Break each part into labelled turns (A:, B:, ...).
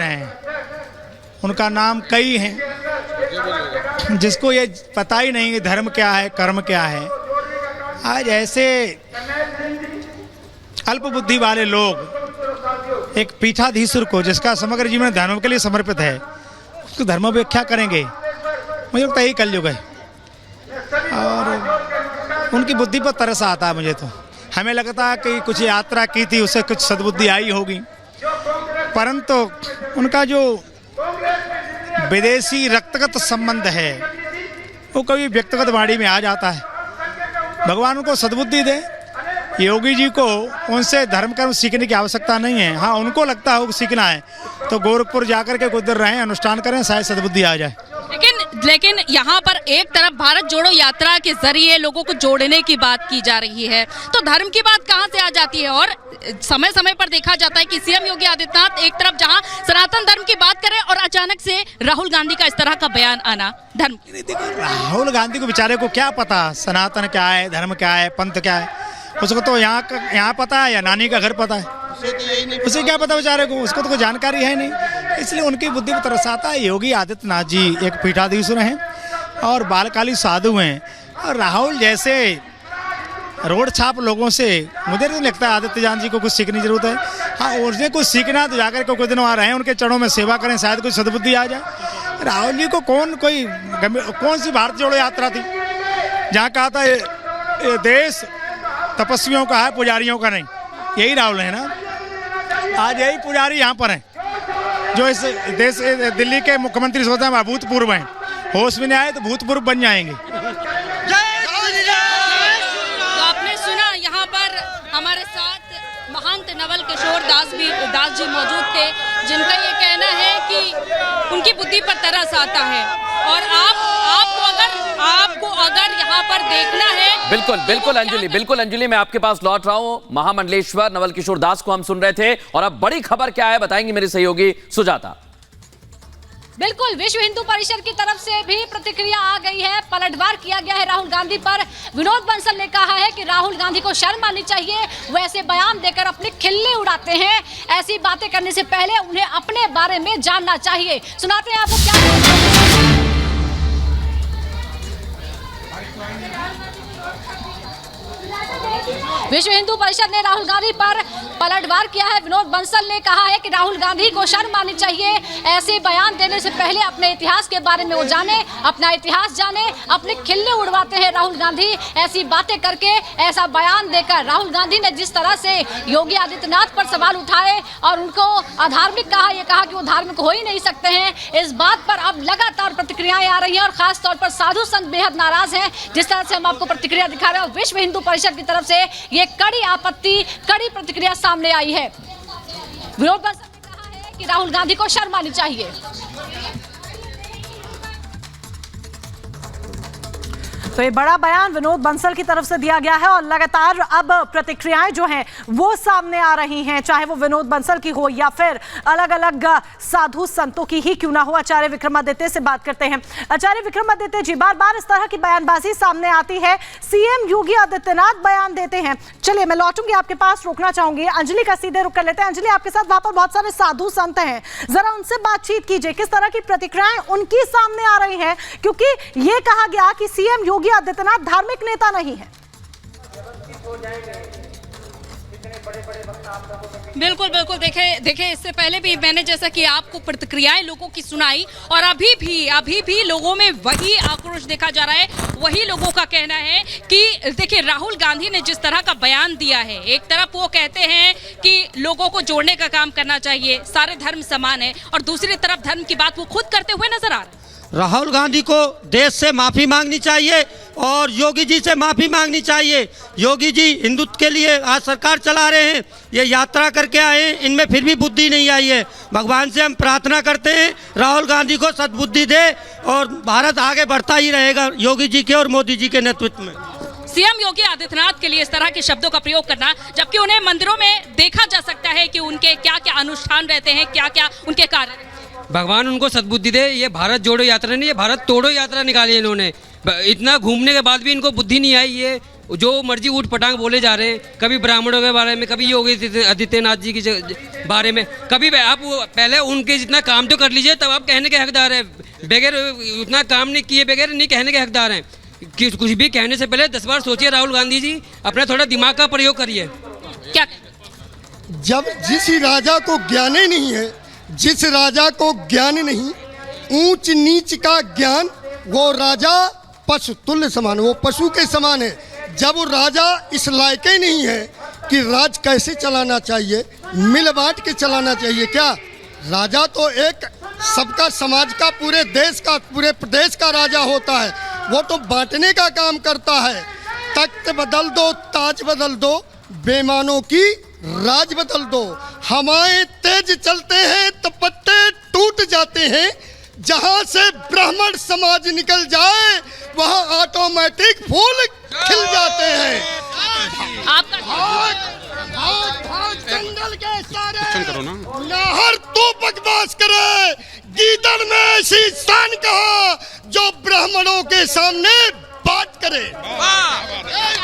A: रहे हैं। उनका नाम कई हैं, जिसको ये पता ही नहीं कि धर्म क्या है, कर्म क्या है। आज ऐसे अल्प बुद्धि वाले लोग एक पीठाधीश्वर को, जिसका समग्र जीवन धर्म के लिए समर्पित है, उसको धर्म व्याख्या करेंगे। मुझे लगता है यही कलयुग है और उनकी बुद्धि पर तरस आता है मुझे। तो हमें लगता है कि कुछ यात्रा की थी, उससे कुछ सद्बुद्धि आई होगी, परंतु उनका जो विदेशी रक्तगत संबंध है वो कभी व्यक्तिगत वाणी में आ जाता है। भगवान उनको सद्बुद्धि दे। योगी जी को उनसे धर्म कर्म सीखने की आवश्यकता नहीं है। हाँ, उनको लगता हो सीखना है तो गोरखपुर जाकर के कुछ देर रहें, अनुष्ठान करें, शायद सद्बुद्धि आ जाए।
B: लेकिन यहाँ पर एक तरफ भारत जोड़ो यात्रा के जरिए लोगों को जोड़ने की बात की जा रही है, तो धर्म की बात कहाँ से आ जाती है? और समय समय पर देखा जाता है कि सीएम योगी आदित्यनाथ एक तरफ जहाँ सनातन धर्म की बात करें और अचानक से राहुल गांधी का इस तरह का बयान आना। धर्म,
A: राहुल गांधी को बेचारे को क्या पता सनातन क्या है, धर्म क्या है, पंथ क्या है? उसको तो यहाँ पता है या नानी का घर पता है? उसे क्या पता बेचारे को, उसको तो कोई जानकारी है नहीं। इसलिए उनकी बुद्धि पर तरस आता है। योगी आदित्यनाथ जी एक पीठाधीश्वर हैं और बालकाली साधु हैं, और राहुल जैसे रोड छाप लोगों से मुझे नहीं लगता है आदित्यनाथ जी को कुछ सीखने की जरूरत है। हाँ, उन्हें कुछ सीखना है तो जाकर के कुछ दिन वहाँ रहें, उनके चरणों में सेवा करें, शायद कुछ सद्बुद्धि आ जाए। राहुल जी को कौन सी भारत जोड़ो यात्रा थी जहाँ कहा था ये देश तपस्वियों का है, पुजारियों का नहीं? यही राहुल है ना। आज यही पुजारी यहाँ पर हैं जो इस देश दिल्ली के मुख्यमंत्री सोचते हैं भूतपूर्व हैं, होश में नहीं आए तो भूतपूर्व बन जाएंगे।
B: तो आपने सुना, यहाँ पर हमारे साथ महंत नवल किशोर दास जी मौजूद थे, जिनका ये कहना है कि उनकी बुद्धि पर तरस आता है। और आपको अगर यहाँ पर देखना है,
C: बिल्कुल अंजलि, मैं आपके पास लौट रहा हूँ। महामंडलेश्वर नवल किशोर दास को हम सुन रहे थे, और अब बड़ी खबर क्या है बताएंगी मेरी सहयोगी सुजाता।
D: बिल्कुल, विश्व हिंदू परिषद की तरफ से भी प्रतिक्रिया आ गई है, पलटवार किया गया है राहुल गांधी पर। विनोद बंसल ने कहा है कि राहुल गांधी को शर्म आनी चाहिए, वो ऐसे बयान देकर अपने खिल्ली उड़ाते हैं। ऐसी बातें करने से पहले उन्हें अपने बारे में जानना चाहिए। सुनाते हैं आपको क्या। विश्व हिंदू परिषद ने राहुल गांधी पर पलटवार किया है। विनोद बंसल ने कहा है कि राहुल गांधी को शर्म आनी चाहिए, ऐसे बयान देने से पहले अपने इतिहास के बारे में वो जाने, अपना इतिहास जाने। अपने खिल्ले उड़वाते हैं राहुल गांधी ऐसी बातें करके, ऐसा बयान देकर। राहुल गांधी ने जिस तरह से योगी आदित्यनाथ पर सवाल उठाए और उनको अधार्मिक कहा, ये कहा कि वो धार्मिक हो ही नहीं सकते हैं, इस बात पर अब लगातार प्रतिक्रियाएं आ रही हैं और खास तौर पर साधु संत बेहद नाराज हैं। जिस तरह से हम आपको प्रतिक्रिया दिखा रहे हैं, विश्व हिंदू परिषद की तरफ से ये कड़ी आपत्ति, कड़ी प्रतिक्रिया सामने आई है। विनोद बंसल ने कहा है कि राहुल गांधी को शर्म आनी चाहिए।
E: तो ये बड़ा बयान विनोद बंसल की तरफ से दिया गया है और लगातार अब प्रतिक्रियाएं जो हैं वो सामने आ रही हैं, चाहे वो विनोद बंसल की हो या फिर अलग अलग साधु संतों की ही क्यों ना हो। आचार्य विक्रमादित्य से बात करते हैं। आचार्य विक्रमादित्य जी, बार बार इस तरह की बयानबाजी सामने आती है, सीएम योगी आदित्यनाथ बयान देते हैं। चलिए मैं लौटूंगी आपके पास, रोकना चाहूंगी अंजलि का, सीधे रुक कर लेते हैं। अंजलि, आपके साथ वहां पर बहुत सारे साधु संत हैं, जरा उनसे बातचीत कीजिए, किस तरह की प्रतिक्रियाएं उनकी सामने आ रही हैं, क्योंकि ये कहा गया कि सीएम योगी आदित्यनाथ धार्मिक नेता नहीं है।
B: बिल्कुल देखिए इससे पहले भी मैंने जैसा कि आपको प्रतिक्रियाएं लोगों की सुनाई, और अभी भी लोगों में वही आक्रोश देखा जा रहा है। वही लोगों का कहना है कि देखिए राहुल गांधी ने जिस तरह का बयान दिया है, एक तरफ वो कहते हैं कि लोगों को जोड़ने का काम करना चाहिए, सारे धर्म समान है, और दूसरी तरफ धर्म की बात वो खुद करते हुए नजर आ रहे हैं।
F: राहुल गांधी को देश से माफ़ी मांगनी चाहिए और योगी जी से माफ़ी मांगनी चाहिए। योगी जी हिंदुत्व के लिए आज सरकार चला रहे हैं, ये यात्रा करके आए हैं, इनमें फिर भी बुद्धि नहीं आई है। भगवान से हम प्रार्थना करते हैं राहुल गांधी को सद्बुद्धि दे और भारत आगे बढ़ता ही रहेगा योगी जी के और मोदी जी के नेतृत्व में।
B: सीएम योगी आदित्यनाथ के लिए इस तरह के शब्दों का प्रयोग करना, जबकि उन्हें मंदिरों में देखा जा सकता है कि उनके क्या क्या अनुष्ठान रहते हैं, क्या क्या उनके कार्य।
G: भगवान उनको सद्बुद्धि दे। ये भारत जोड़ो यात्रा नहीं, ये भारत तोड़ो यात्रा निकाली इन्होंने। इतना घूमने के बाद भी इनको बुद्धि नहीं आई। ये जो मर्जी ऊट पटांग बोले जा रहे हैं, कभी ब्राह्मणों के बारे में, कभी योगी आदित्यनाथ जी के बारे में, कभी आप पहले उनके जितना काम तो कर लीजिए तब आप कहने के हकदार हैं। बगैर उतना काम नहीं किए बगैर नहीं कहने के हकदार हैं। कुछ भी कहने से पहले 10 बार सोचिए राहुल गांधी जी, अपना थोड़ा दिमाग का प्रयोग करिए।
B: क्या
H: जब जिस राजा को ज्ञान ही नहीं है, जिस राजा को ज्ञान नहीं, ऊंच नीच का ज्ञान, वो राजा पशु तुल्य समान, वो पशु के समान है। जब वो राजा इस लायक ही नहीं है कि राज कैसे चलाना चाहिए, मिल बांट के चलाना चाहिए, क्या राजा तो एक सबका, समाज का, पूरे देश का, पूरे प्रदेश का राजा होता है। वो तो बांटने का काम करता है। तख्त बदल दो, ताज बदल दो, बेईमानों की राज बदल दो। हवाएं तेज चलते हैं तो पत्ते टूट जाते हैं। जहां से ब्राह्मण समाज निकल जाए वहां ऑटोमेटिक फूल खिल जाते हैं। जंगल के सारे नाहर तू बकवास करे, गीदड़ में ऐसी शान कहा जो ब्राह्मणों के सामने बात करे।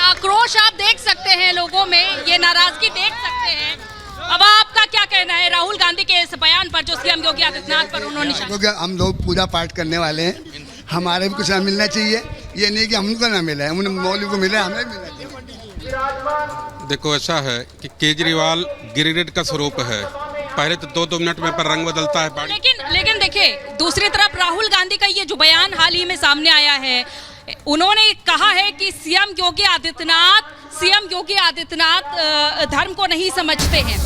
B: आक्रोश आप देख सकते हैं लोगों में, ये नाराजगी देख सकते हैं। अब आपका क्या कहना है राहुल गांधी के इस बयान पर जो सीएम योगी आदित्यनाथ पर उन्होंने
I: क्योंकि हम लोग पूजा पाठ करने वाले हैं, हमारे भी कुछ ना मिलना चाहिए। ये नहीं कि हमको ना मिला है, उन मौलवी को मिला है, हमें भी मिलना चाहिए।
J: देखो ऐसा है कि केजरीवाल गिरिरेड का स्वरूप है। पहले तो 2-2 मिनट में पर रंग बदलता है।
B: लेकिन देखिए दूसरी तरफ राहुल गांधी का ये जो बयान हाल ही में सामने आया है, उन्होंने कहा है कि सीएम योगी आदित्यनाथ धर्म को नहीं समझते हैं।